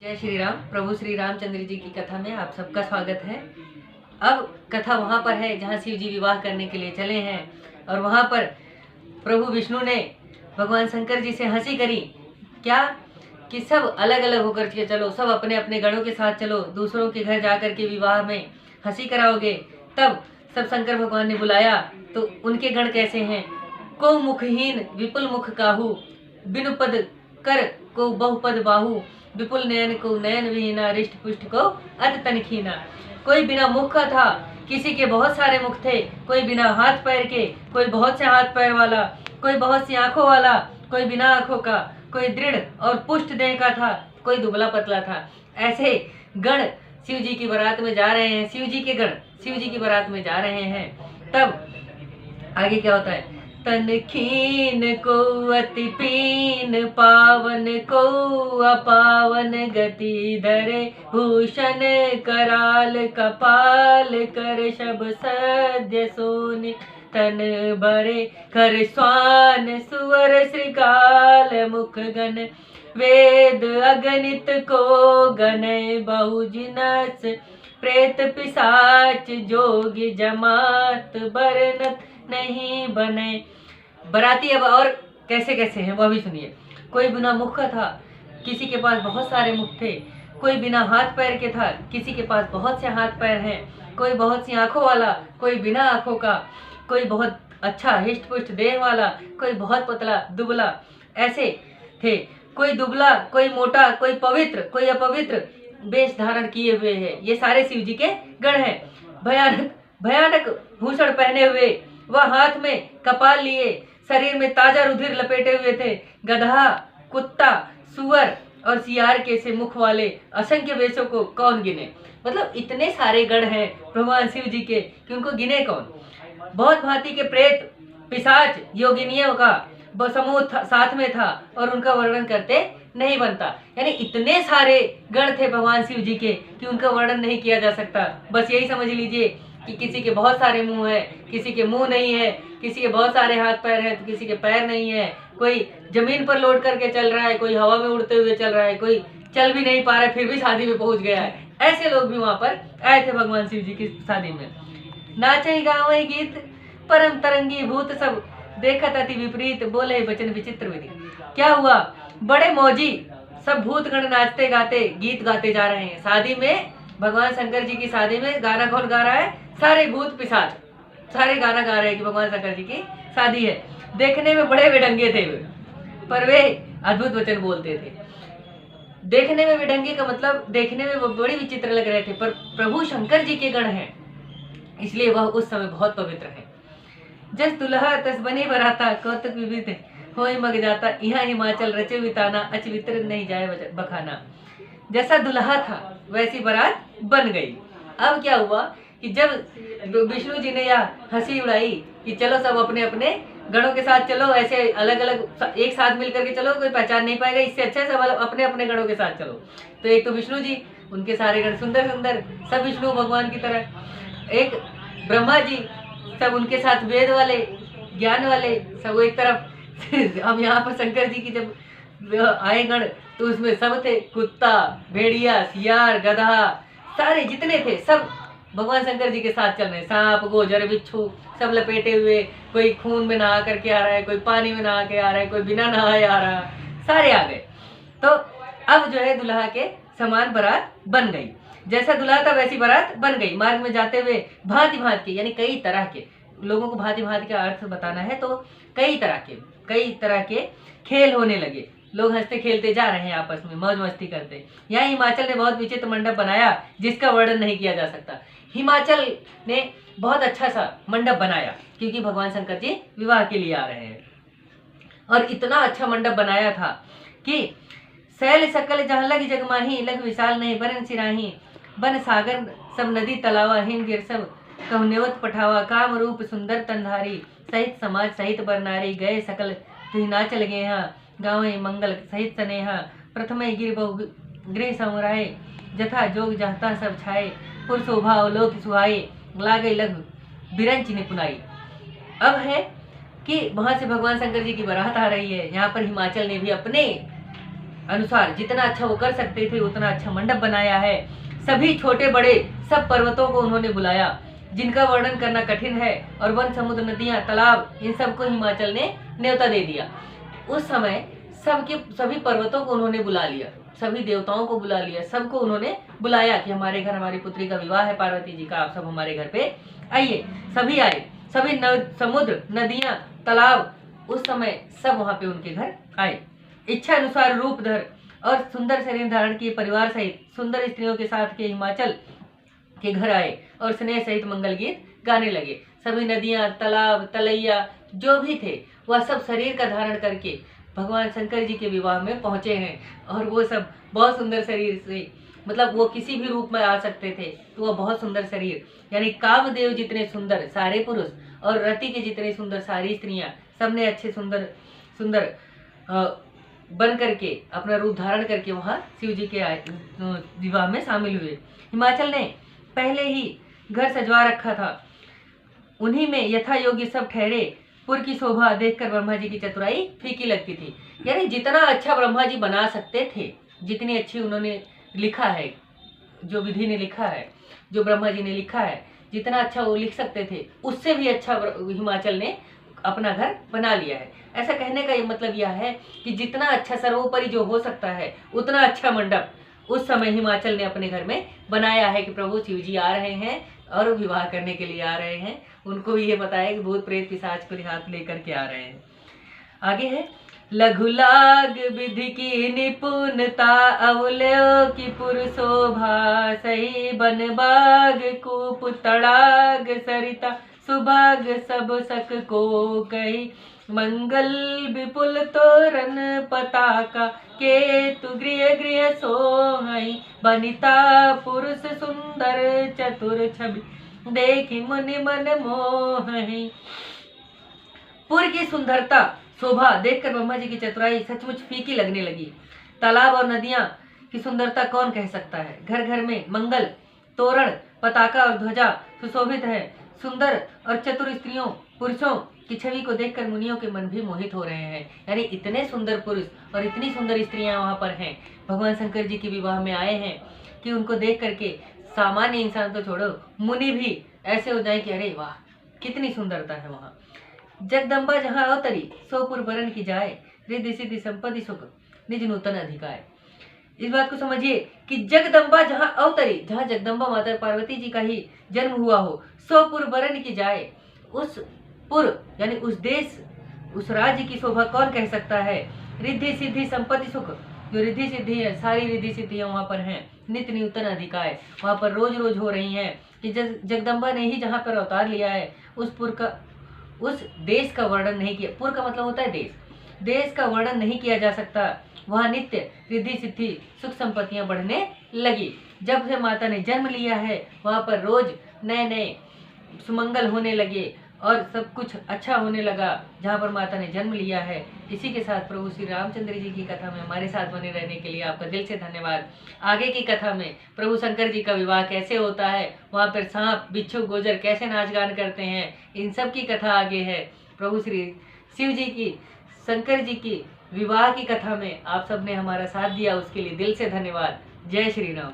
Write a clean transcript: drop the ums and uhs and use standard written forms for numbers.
जय श्री राम। प्रभु श्री रामचंद्र जी की कथा में आप सबका स्वागत है। अब कथा वहाँ पर है जहाँ शिव जी विवाह करने के लिए चले हैं और वहाँ पर प्रभु विष्णु ने भगवान शंकर जी से हंसी करी। क्या कि सब अलग अलग होकर के चलो, सब अपने अपने गणों के साथ चलो, दूसरों के घर जाकर के विवाह में हंसी कराओगे। तब सब शंकर भगवान ने बुलाया तो उनके गण कैसे हैं। को मुखहीन विपुल मुख काहू, बिनु पद कर को बहुपद बाहू, विपुल नयन को नयन विहीना, रिष्ट पुष्ट को अत तनखीना। कोई बिना मुख का था, किसी के बहुत सारे मुख थे, कोई बिना हाथ पैर के, कोई बहुत से हाथ पैर वाला, कोई बहुत सी आंखों वाला, कोई बिना आंखों का, कोई दृढ़ और पुष्ट देह का था, कोई दुबला पतला था। ऐसे गण शिव जी की बारात में जा रहे हैं। शिव जी के गण शिव जी की बारात में जा रहे हैं। तब आगे क्या होता है। तन खीन को अति पीन, पावन को अपावन गति धरे, भूषण कराल कपाल कर शब सद्य सोनि, तन भरे कर स्वान सुवर श्रृगाल, मुख गण वेद अगणित को गणय, बहुजिनस प्रेत पिशाच जोगी जमात, बरनत नहीं बने। बराती अब और कैसे कैसे हैं वह भी सुनिए। कोई बिना मुख का था, किसी के पास बहुत सारे मुख थे, कोई बिना हाथ पैर के था, किसी के पास बहुत से हाथ पैर हैं, कोई बहुत सी आंखों वाला, कोई बिना आंखों का, कोई बहुत अच्छा हिष्ट पुष्ट देह वाला, कोई बहुत पतला दुबला। ऐसे थे। कोई दुबला, कोई मोटा, कोई पवित्र, कोई अपवित्र वेश धारण किए हुए हैं। ये सारे शिव जी के गण हैं। भयानक भयानक भूषण पहने हुए, वह हाथ में कपाल लिए, शरीर में ताजा रुधिर लपेटे हुए थे। गधा, कुत्ता, सुअर और सियार के से मुख वाले असंख्य वेशों को कौन गिने। मतलब इतने सारे गण हैं भगवान शिव जी के कि उनको गिने कौन। बहुत भांति के प्रेत पिशाच योगिनियों का समूह साथ में था और उनका वर्णन करते नहीं बनता। यानी इतने सारे गण थे भगवान शिव जी के कि उनका वर्णन नहीं किया जा सकता। बस यही समझ लीजिए कि किसी के बहुत सारे मुंह है, किसी के मुंह नहीं है, किसी के बहुत सारे हाथ पैर हैं तो किसी के पैर नहीं है, कोई जमीन पर लौट करके चल रहा है, कोई हवा में उड़ते हुए चल रहा है, कोई चल भी नहीं पा रहा है फिर भी शादी में पहुंच गया है। ऐसे लोग भी वहां पर आए थे भगवान शिव जी की शादी में। नाचे गावे गीत परम तरंगी भूत, सब देखत अति विपरीत, बोले वचन विचित्र विधि। क्या हुआ, बड़े मौजी सब भूत गण नाचते गाते गीत गाते जा रहे हैं। शादी में भगवान शंकर जी की शादी में गाना कौन गा रहा है। सारे भूत पिशाच सारे गाना गा रहे हैं कि भगवान शंकर जी की शादी है। देखने में बड़े बेढंगे थे वे, पर वे अद्भुत वचन बोलते थे। देखने में बेढंगे का मतलब देखने में वो बड़ी विचित्र लग रहे थे, पर प्रभु शंकर जी के गण हैं इसलिए वह उस समय बहुत पवित्र है। जस दुल्हा तस बने बराता, कौतुक विविध होय मग जाता, यहाँ हिमाचल रचे बिताना, अच वितर नहीं जाए बखाना। जैसा दुल्हा था वैसी बारात बन गई। अब क्या हुआ कि जब विष्णु जी ने यह हंसी उड़ाई कि चलो सब अपने अपने गणों के साथ चलो, ऐसे अलग अलग एक साथ मिलकर के चलो, कोई पहचान नहीं पाएगा, इससे अच्छा सब अपने अपने गणों के साथ चलो। तो एक तो विष्णु जी, उनके सारे गण सुंदर सुंदर, सब विष्णु भगवान की तरह। एक ब्रह्मा जी, सब उनके साथ वेद वाले ज्ञान वाले, सब एक तरफ। अब यहाँ पर शंकर जी की जब आए गण तो उसमें सब थे, कुत्ता, भेड़िया, सियार, गधा, सारे जितने थे सब भगवान शंकर जी के साथ चल रहे। सांप, गोजर, बिच्छू सब लपेटे हुए, कोई खून में नहा करके आ रहा है, कोई पानी में नहा के आ रहा है, कोई बिना नहाए आ रहा है, सारे आ गए। तो अब जो है दुल्हा के समान बारात बन गई। जैसा दुल्हा था वैसी बारात बन गई। मार्ग में जाते हुए भांति भांति के, यानी कई तरह के लोगों को भांति भांति का अर्थ बताना है तो कई तरह के खेल होने लगे। लोग हंसते खेलते जा रहे हैं, आपस में मौज मस्ती करते। यहाँ हिमाचल ने बहुत विचित्र मंडप बनाया जिसका वर्णन नहीं किया जा सकता। हिमाचल ने बहुत अच्छा सा मंडप बनाया क्योंकि भगवान शंकर जी विवाह के लिए आ रहे हैं। और इतना अच्छा मंडप बनाया था कि शैल सकल जहाँ लग जगमाही, लग विशाल नहीं बरन सिराही, बन सागर सब नदी तलावा, हिम गिर सब कहनेवत पठावा, काम रूप सुंदर तंधारी, सहित समाज सहित बरनारी, गए सकल हिमाचल गए यहाँ, गाँव मंगल सहित स्नेहा, प्रथम गिर बहु गृह समुराय, जथा जोग जहता सब छाए, पुर शोभा अवलोक सुहाए, लागे लघु बिरंच निपुनाई। अब है कि वहां से भगवान शंकर जी की बारात आ रही है। यहाँ पर हिमाचल ने भी अपने अनुसार जितना अच्छा वो कर सकते थे उतना अच्छा मंडप बनाया है। सभी छोटे बड़े सब पर्वतों को उन्होंने बुलाया जिनका वर्णन करना कठिन है, और वन, समुद्र, नदियां, तालाब, इन सबको हिमाचल ने न्योता दे दिया। उस समय सभी पर्वतों को उन्होंने बुला लिया, सभी देवताओं को बुला लिया, सबको उन्होंने बुलाया कि हमारे घर हमारी पुत्री का विवाह है पार्वती जी का, आप सब हमारे घर पे आइए। सभी आए, सभी समुद्र, नदियां, तालाब उस समय सब वहां पे उनके घर आए। इच्छा अनुसार रूप धर और सुंदर शरीर धारण किए परिवार सहित सुंदर स्त्रियों के साथ के हिमाचल के घर आए और स्नेह सहित मंगल गीत गाने लगे। सभी नदियां, तालाब, तलैया जो भी थे वह सब शरीर का धारण करके भगवान शंकर जी के विवाह में पहुंचे हैं। और वो सब बहुत सुंदर शरीर से, मतलब वो किसी भी रूप में आ सकते थे तो वह बहुत सुंदर शरीर, यानी कामदेव जितने सुंदर सारे पुरुष और रति के जितने सुंदर सारी स्त्रियां, सबने अच्छे सुंदर सुंदर बन करके अपना रूप धारण करके वहाँ शिव जी के विवाह में शामिल हुए। हिमाचल ने पहले ही घर सजवा रखा था, उन्हीं में यथा योग्य सब ठहरे। पुर की शोभा देखकर ब्रह्मा जी की चतुराई फीकी लगती थी। यानी जितना अच्छा ब्रह्मा जी बना सकते थे, जितनी अच्छी उन्होंने लिखा है, जो विधि ने लिखा है, जो ब्रह्मा जी ने लिखा है, जितना अच्छा वो लिख सकते थे उससे भी अच्छा हिमाचल ने अपना घर बना लिया है। ऐसा कहने का ये मतलब यह है कि जितना अच्छा सर्वोपरि जो हो सकता है उतना अच्छा मंडप उस समय हिमाचल ने अपने घर में बनाया है कि प्रभु शिव जी आ रहे हैं और विवाह करने के लिए आ रहे हैं। उनको भी ये पता है कि भूत प्रेत पिशाच को हाथ लेकर के आ रहे हैं। आगे है लघुलाग विधि की निपुणता, अवलयो की पुरुषोभा, सही बन बाग कूप तड़ाग सरिता, सुभाग सब सक को कही, मंगल विपुल तोरण पताका, केतु गृह गृह सोहई, बनिता पुरुष सुंदर चतुर छवि, देखी मुनि मन मोहई। पुर की सुंदरता शोभा देखकर ब्रह्मा जी की चतुराई सचमुच फीकी लगने लगी। तालाब और नदियां की सुंदरता कौन कह सकता है। घर घर में मंगल, तोरण, पताका और ध्वजा सुशोभित है। सुंदर और चतुर स्त्रियों पुरुषों की छवि को देखकर मुनियों के मन भी मोहित हो रहे हैं। यानी इतने सुंदर पुरुष और इतनी सुंदर स्त्रियां वहां पर हैं, भगवान शंकर जी के विवाह में आए हैं कि उनको देख करके सामान्य इंसान तो छोड़ो, मुनि भी ऐसे हो जाए कि अरे वाह कितनी सुंदरता है वहाँ। जगदम्बा जहाँ अवतरी सो पुर बरन की जाए, रिद्धि सिद्धि संपत्ति सुख निज नूतन अधिकाय। इस बात को समझिए कि जगदम्बा जहाँ अवतरी, जहाँ जगदम्बा माता पार्वती जी का ही जन्म हुआ हो, सो पुर बरन की जाए, उस पुर यानी उस देश उस राज्य की शोभा कौन कह सकता है। रिद्धि सिद्धि संपत्ति सुख, जो रिद्धि सिद्धि है सारी रिद्धि सिद्धियां वहाँ पर हैं। नित्य नूतन अधिकाय वहाँ पर रोज रोज हो रही हैं कि जगदम्बा ने ही जहाँ पर अवतार लिया है उस पुर का, उस देश का वर्णन नहीं किया। पुर का मतलब होता है देश, देश का वर्णन नहीं किया जा सकता। वहाँ नित्य रिद्धि सिद्धि सुख संपत्तियां बढ़ने लगी। जब से माता ने जन्म लिया है वहाँ पर रोज नए नए सुमंगल होने लगे और सब कुछ अच्छा होने लगा जहाँ पर माता ने जन्म लिया है। इसी के साथ प्रभु श्री रामचंद्र जी की कथा में हमारे साथ बने रहने के लिए आपका दिल से धन्यवाद। आगे की कथा में प्रभु शंकर जी का विवाह कैसे होता है, वहाँ पर सांप बिच्छू गोजर कैसे नाच गान करते हैं, इन सब की कथा आगे है। प्रभु श्री शिव जी की शंकर जी की विवाह की कथा में आप सबने हमारा साथ दिया, उसके लिए दिल से धन्यवाद। जय श्री राम।